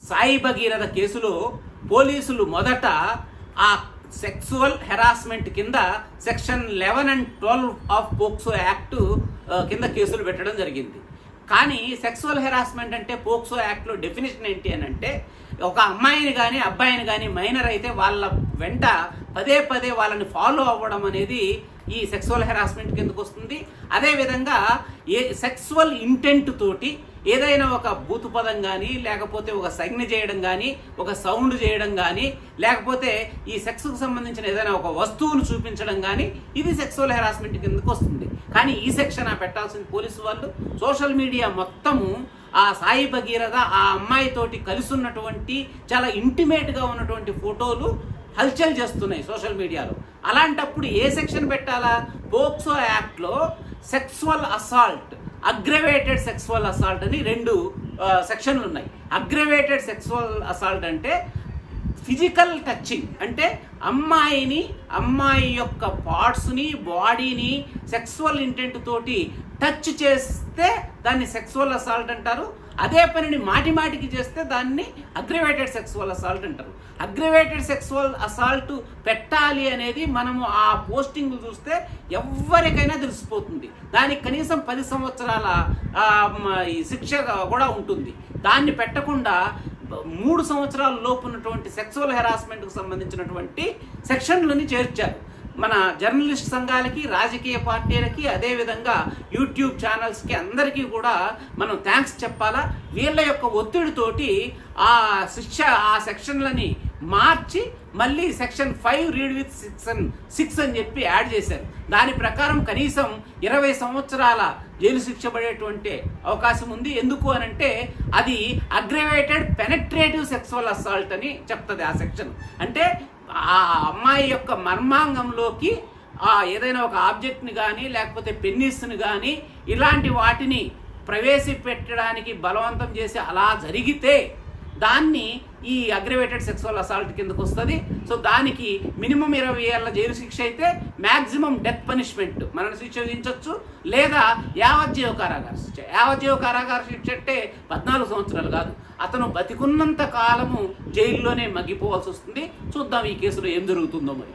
సాయి భగీరథ కేసులో పోలీసులు మొదట ఆ సెక్సువల్ హెరాస్మెంట్ కింద section 11 and 12 of POCSO act కింద కేసులు పెట్టడం జరిగింది. కానీ సెక్సువల్ హెరాస్మెంట్ అంటే పోక్సో యాక్ట్లో డెఫినేషన్ ఏంటి అని అంటే, ఒక అమ్మాయిని కానీ అబ్బాయిని కానీ మైనర్ అయితే వాళ్ళ వెంట పదే పదే వాళ్ళని ఫాలో అవ్వడం అనేది ఈ సెక్సువల్ హెరాస్మెంట్ కిందకు వస్తుంది. అదేవిధంగా సెక్సువల్ ఇంటెంట్ తోటి ఏదైనా ఒక బూతు పదం కానీ, లేకపోతే ఒక సంజ్ఞ చేయడం కానీ, ఒక సౌండ్ చేయడం కానీ, లేకపోతే ఈ సెక్స్కు సంబంధించిన ఏదైనా ఒక వస్తువును చూపించడం కానీ, ఇది సెక్సువల్ హెరాస్మెంట్ కిందకు వస్తుంది. కానీ ఈ సెక్షన్ పెట్టాల్సింది పోలీసు వాళ్ళు. సోషల్ మీడియా మొత్తము ఆ సాయి భగీరథ ఆ అమ్మాయితోటి కలిసి ఉన్నటువంటి చాలా ఇంటిమేట్గా ఉన్నటువంటి ఫోటోలు హల్చల్ చేస్తున్నాయి సోషల్ మీడియాలో. అలాంటప్పుడు ఏ సెక్షన్ పెట్టాలా? పోక్సో యాక్ట్లో sexual assault, aggravated sexual assault అని 2 సెక్షన్లు ఉన్నాయి. అగ్రవేటెడ్ సెక్సువల్ అసాల్ట్ అంటే ఫిజికల్ టచింగ్, అంటే అమ్మాయి యొక్క పార్ట్స్ని, బాడీని సెక్సువల్ ఇంటెంట్ తోటి టచ్ చేస్తే దాన్ని సెక్సువల్ అసాల్ట్ అంటారు. అదే పనిని మాటికి చేస్తే దాన్ని అగ్రవేటెడ్ సెక్సువల్ అసాల్ట్ అంటారు. అగ్రవేటెడ్ సెక్సువల్ అసాల్ట్ పెట్టాలి అనేది మనము ఆ పోస్టింగ్ చూస్తే ఎవరికైనా తెలిసిపోతుంది. దానికి కనీసం 10 సంవత్సరాల శిక్ష కూడా ఉంటుంది. దాన్ని పెట్టకుండా 3 సంవత్సరాల లోపు ఉన్నటువంటి సెక్సువల్ హెరాస్మెంట్కి సంబంధించినటువంటి సెక్షన్లని చేర్చారు. మన జర్నలిస్ట్ సంఘాలకి, రాజకీయ పార్టీలకి, అదేవిధంగా యూట్యూబ్ ఛానల్స్కి అందరికీ కూడా మనం థ్యాంక్స్ చెప్పాలా. వీళ్ళ యొక్క ఒత్తిడితోటి ఆ సెక్షన్లని మార్చి మళ్ళీ సెక్షన్ 5 రీడ్ విత్ సెక్షన్ 6 అని చెప్పి యాడ్ చేశారు. దాని ప్రకారం కనీసం 20 సంవత్సరాల జైలు శిక్ష పడేటువంటి అవకాశం ఉంది. ఎందుకు అనంటే అది అగ్రవేటెడ్ పెనట్రేటివ్ సెక్సువల్ అసాల్ట్ అని చెప్తుంది ఆ సెక్షన్. అంటే ఆ అమ్మాయి యొక్క మర్మాంగంలోకి ఏదైనా ఒక ఆబ్జెక్ట్ని కానీ, లేకపోతే పెన్నిస్ని కానీ, ఇలాంటి వాటిని ప్రవేశపెట్టడానికి బలవంతం చేసి అలా జరిగితే దాన్ని ఈ అగ్రవేటెడ్ సెక్సువల్ అసాల్ట్ కిందకు వస్తుంది. సో దానికి మినిమం 20 ఏళ్ల జైలు శిక్ష అయితే మ్యాక్సిమం డెత్ పనిష్మెంట్, మరణ శిక్ష విధించవచ్చు, లేదా యావజ్జీవ కారాగార శిక్ష. యావజ్జీవ కారాగార శిక్ష అంటే 14 సంవత్సరాలు కాదు, అతను బతికున్నంత కాలము జైల్లోనే మగ్గిపోవాల్సి వస్తుంది. చూద్దాం ఈ కేసులో ఏం జరుగుతుందో మరి.